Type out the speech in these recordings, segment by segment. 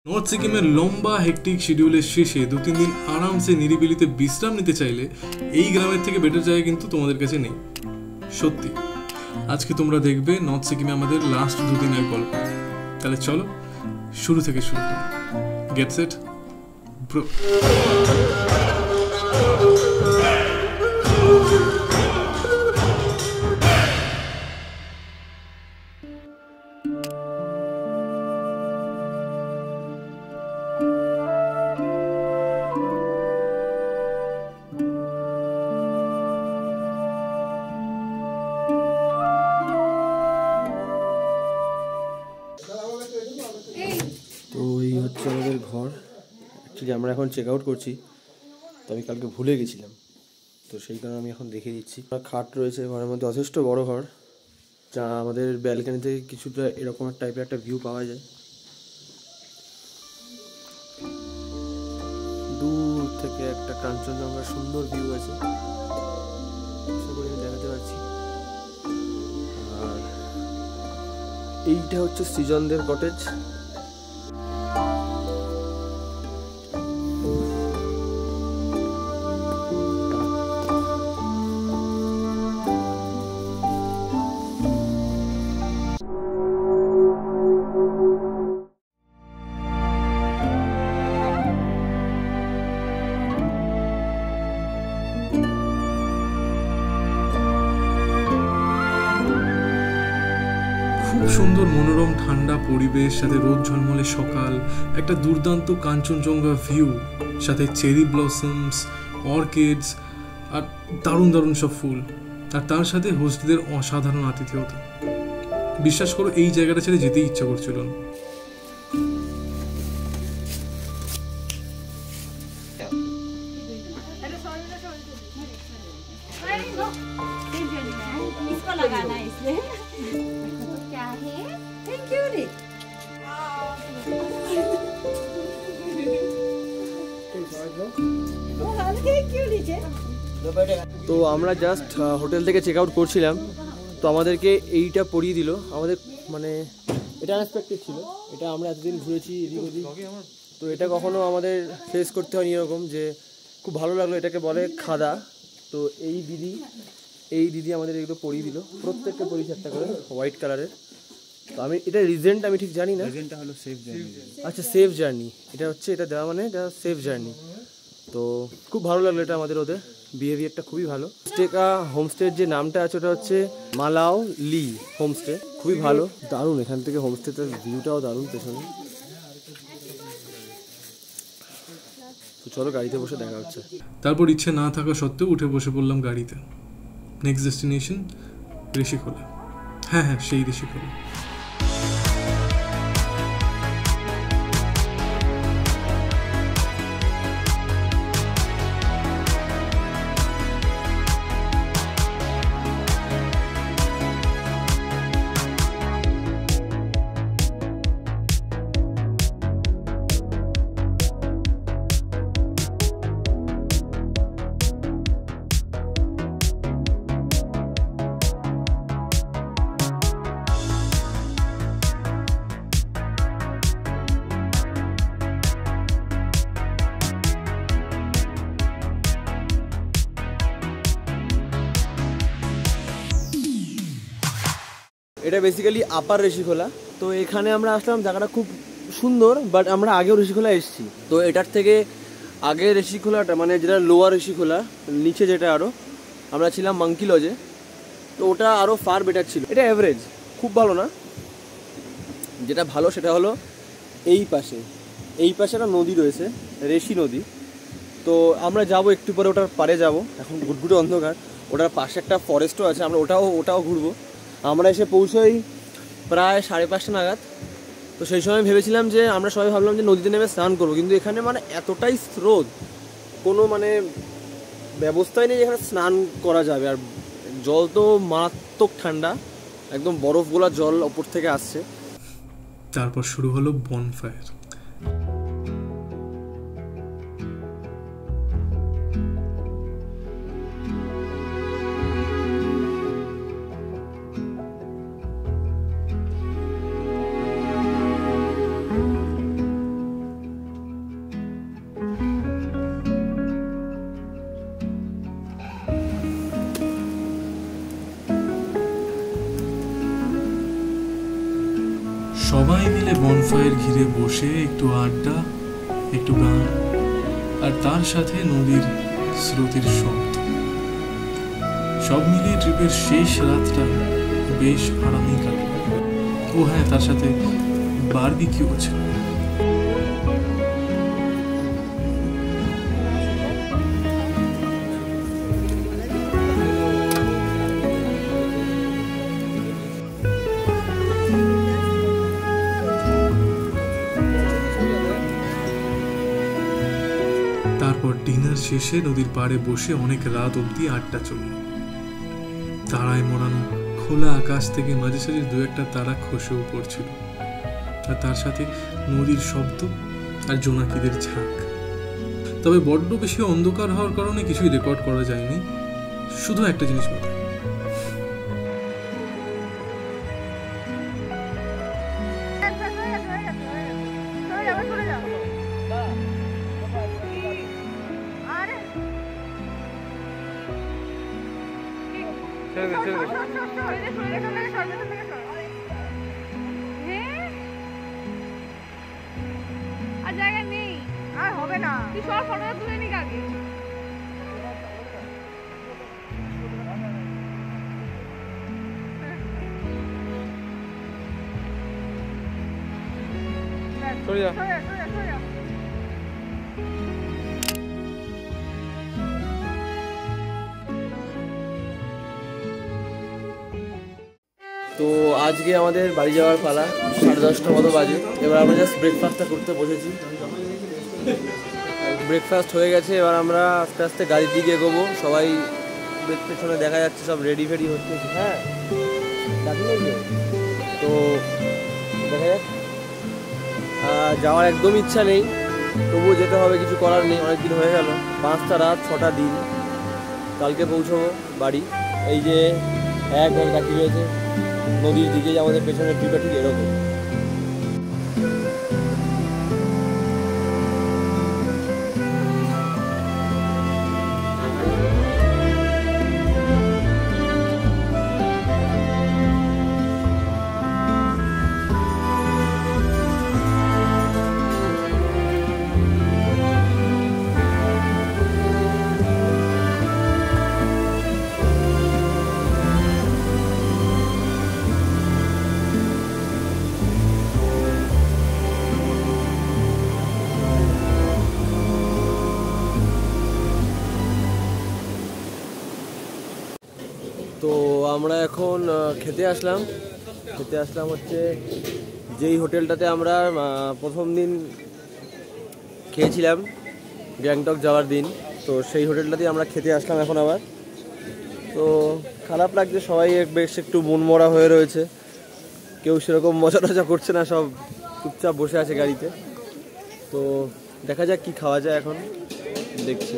North সিকিমের লম্বা hectic শিডিউলের শেষে 2-3 দিন আরামসে নিরিবিলিতে বিশ্রাম নিতে চাইলে এই গ্রামের থেকে বেটার জায়গা কিন্তু তোমাদের কাছে নেই। সত্যি আজকে তোমরা দেখবে নর্থ সিকিমে আমাদের লাস্ট 2 দিনের গল্প। তাহলে চলো শুরু থেকে শুরু করি। Get set bro. তো এই হচ্ছে আমাদের ঘর। অ্যাকচুয়ালি আমরা এখন চেক আউট করছি, তো আমি কালকে ভুলে গেছিলাম, তো সেই কারণে আমি এখন দেখিয়ে দিচ্ছি। খাট রয়েছে ঘরের মধ্যে, যথেষ্ট বড় ঘর, যা আমাদের ব্যালকনি থেকে কিছুটা এরকম টাইপের একটা ভিউ পাওয়া যায়। দূর থেকে একটা কাঞ্চনজঙ্ঘার সুন্দর ভিউ আছে, আশা করি আমি দেখাতে পারছি। আর এইটা হচ্ছে সৃজনদের কটেজ। খুব সুন্দর মনোরম ঠান্ডা পরিবেশ, সাথে রোদ ঝলমলে সকাল, একটা দুর্দান্ত কাঞ্চনজঙ্ঘা ভিউ, সাথে চেরি ব্লসমস, অর্কিডস আর দারুণ দারুণ সব ফুল, আর তার সাথে হোস্টদের অসাধারণ আতিথেয়তা। বিশ্বাস করো এই জায়গাটা ছেড়ে যেতেই ইচ্ছা করছিল না। इसको लगाना है इसलिए। देखो तो क्या है, थैंक यू रे। थैंक यू नीचे। তো আমরা জাস্ট হোটেল থেকে চেক আউট করছিলাম, তো আমাদেরকে এইটা পরিয়ে দিল। আমাদের মানে এটা আনএক্সপেক্টেড ছিল, এটা আমরা এতদিন ঘুরেছি এদিক ওদিক, তো এটা কখনো আমাদের ফেস করতে হয়নি এরকম, যে খুব ভালো লাগলো। এটাকে বলে খাদা। তো এই দিদি আমাদের এগুলো পরিয়ে দিল, প্রত্যেককে পরিয়েছে একটা করে হোয়াইট কালারের। তো আমি এটা রিজেন্ট আমি ঠিক জানি না, রিজেন্টটা হলো সেফ জার্নি। আচ্ছা সেফ জার্নি, এটা হচ্ছে, এটা দেওয়া মানে এটা সেফ জার্নি। তো খুব ভালো লাগলো এটা আমাদের, ওদের বিহেভিয়ারটা খুবই ভালো। হোমস্টের যে নামটা আছে ওটা হচ্ছে মালাও লি হোমস্টে, খুবই ভালো, দারুণ। এখান থেকে হোমস্টেটার ভিউটাও দারুণ পেছনে। তো চলো গাড়িতে বসে দেখা হচ্ছে। তারপর ইচ্ছে না থাকা সত্ত্বেও উঠে বসে পড়লাম গাড়িতে। Next destination Rishikhola. হ্যাঁ, সেই ঋষিখোলা। এটা বেসিক্যালি আপার ঋষিখোলা। তো এখানে আমরা আসলাম, জায়গাটা খুব সুন্দর, বাট আমরা আগেও ঋষিখোলা এসেছি। তো এটার থেকে আগের ঋষিখোলাটা মানে যেটা লোয়ার ঋষিখোলা, নিচে যেটা আরও আমরা ছিলাম মাঙ্কি লজে, তো ওটা আরও ফার বেটার ছিল। এটা অ্যাভারেজ, খুব ভালো না। যেটা ভালো সেটা হলো এই পাশে একটা নদী রয়েছে, রেশি নদী। তো আমরা যাব একটু পরে, ওটার পারে যাব। এখন ঘুটঘুটে অন্ধকার, ওটার পাশে একটা ফরেস্টও আছে, আমরা ওটাও ঘুরবো। আমরা এসে পৌঁছই প্রায় 5:30 নাগাদ। তো সেই সময় ভেবেছিলাম যে আমরা সবাই ভাবলাম যে নদীতে নেমে স্নান করবো, কিন্তু এখানে মানে এতটাই স্রোত, কোনো মানে ব্যবস্থাই নেই যেখানে স্নান করা যাবে। আর জল তো মারাত্মক ঠান্ডা, একদম বরফ গোলা জল ওপর থেকে আসছে। তারপর শুরু হলো বনফায়ার। বনফায়ার ঘিরে বসে একটু আড্ডা, একটু গান, আর তার সাথে নদীর স্রোতের শব্দ, সব মিলিয়ে ট্রিপের শেষ রাতটা বেশ আরামেই কাটল। ও হ্যাঁ, তার সাথে বারবিকিউ ছিল। তারপর ডিনার শেষে নদীর পাড়ে বসে অনেক রাত অবধি আড্ডা চলল। তারায় মোড়ানো খোলা আকাশ থেকে মাঝে সাঝে দু একটা তারা খসেও পড়ছিল, আর তার সাথে নদীর শব্দ আর জোনাকিদের ঝাঁক। তবে বড্ড বেশি অন্ধকার হওয়ার কারণে কিছুই রেকর্ড করা যায়নি। শুধু একটা জিনিস মাথায়, আর জায়গা নেই, আর হবে না। তুই সব ফটোটা তুলে নিক আগে। সরে যা। তো আজকে আমাদের বাড়ি যাওয়ার পালা, 10:30টার মতো বাজে। এবার আমরা জাস্ট ব্রেকফাস্টটা করতে বসেছি। ব্রেকফাস্ট হয়ে গেছে, এবার আমরা আস্তে আস্তে গাড়ির দিকে এগোবো। সবাই পেছনে দেখা যাচ্ছে সব রেডি ফেডি হচ্ছে। হ্যাঁ, তো দেখা যাক। যাওয়ার একদম ইচ্ছা নেই, তবুও যেতে হবে, কিছু করার নেই। অনেকদিন হয়ে গেল, 5টা রাত 6টা দিন। কালকে পৌঁছবো বাড়ি। এই যে এক ঘর কাটি রয়েছে নদীর দিকে, আমাদের পেছনের ট্রিপটা ঠিক এরকম। তো আমরা এখন খেতে আসলাম হচ্ছে যেই হোটেলটাতে আমরা প্রথম দিন খেয়েছিলাম গ্যাংটক যাওয়ার দিন। তো সেই হোটেলটাতেই আমরা খেতে আসলাম এখন আবার। তো খারাপ লাগছে, সবাই বেশ একটু মনমরা হয়ে রয়েছে, কেউ সেরকম মজা টজা করছে না, সব চুপচাপ বসে আছে গাড়িতে। তো দেখা যাক কি খাওয়া যায়, এখন দেখছি।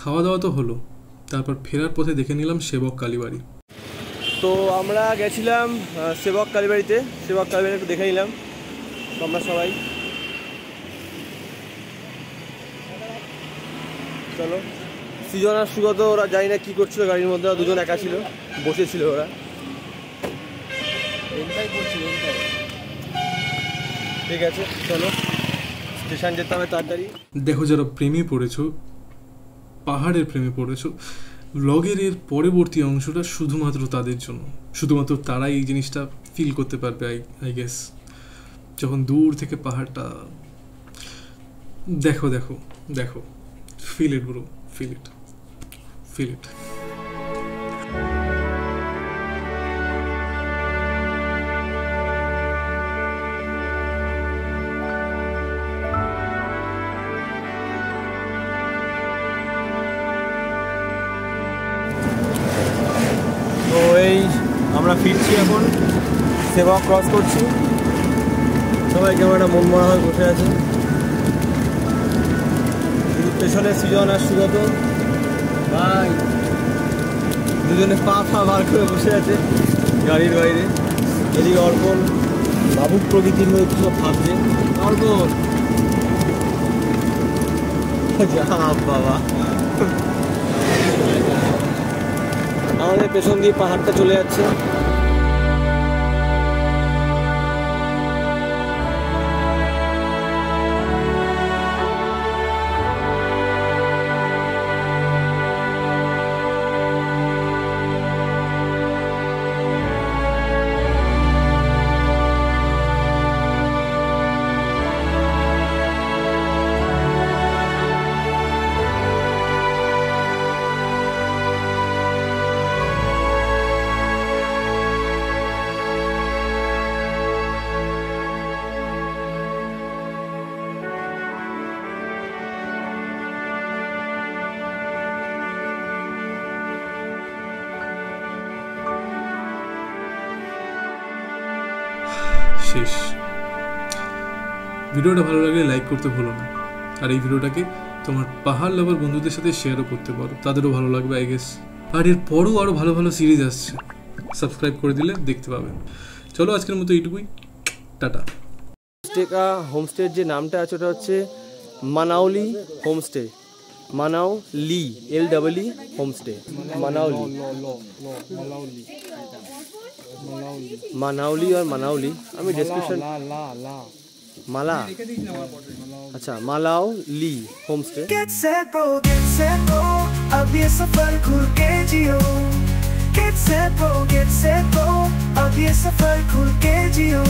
খাওয়া দাওয়া তো হলো, তারপর ফেরার পথে দেখে নিলাম সেবক কালীবাড়ি। তো আমরা গেছিলাম সেবক কালীবাড়িতে, সেবক কালীবাড়ি একটু দেখে নিলাম আমরা সবাই। চলো, সৃজন আর সুগত ওরা জানি না কী করছিল গাড়ির মধ্যে, দুজন একা ছিল, বসেছিল ওরা। ঠিক আছে, চলো স্টেশন যেতে হবে তাড়াতাড়ি। দেখো, যারা প্রেমে পড়েছো, পাহাড়ের প্রেমে পড়েছো, ব্লগের এর পরবর্তী অংশটা শুধুমাত্র তাদের জন্য। শুধুমাত্র তারাই এই জিনিসটা ফিল করতে পারবে আই গেস, যখন দূর থেকে পাহাড়টা দেখো দেখো দেখো। Feel it bro, feel it, feel it. তো এই আমরা ফিরছি এখন, সেবক ক্রস করছি। সবাই কেমন একটা মন মরা হয়ে বসে আছে। পেছনে সৃজন আর সুগত ভাই দুজনে পা বার করে বসে আছে গাড়ির বাইরে। এদিকে অর্পণ ভাবুক প্রকৃতির মধ্যে সব ভাবছে। অর্পণ বাবা, আমাদের পেছন দিয়ে পাহাড়টা চলে যাচ্ছে। শেষ। ভিডিওটা ভালো লাগলে লাইক করতে ভুলো না, আর এই ভিডিওটাকে তোমার পাহাড় লাভার বন্ধুদের সাথে শেয়ারও করতে পারো, তাদেরও ভালো লাগবে আই গেস। আর এর পরও আরও ভালো ভালো সিরিজ আসছে, সাবস্ক্রাইব করে দিলে দেখতে পাবেন। চলো আজকের মতো এইটুকুই, টাটা। হোমস্টের যে নামটা আছে ওটা হচ্ছে মানাউলি হোমস্টে, মানাউলি LEE হোমস্টে, মানাউলি আর মানাউলি আমি ডেসক্রিপশন মালা, अच्छा मालाउली होमस्टे। Get set go, अब ये सफर खुल के जियो। Get set go, अब ये सफर खुल के जियो।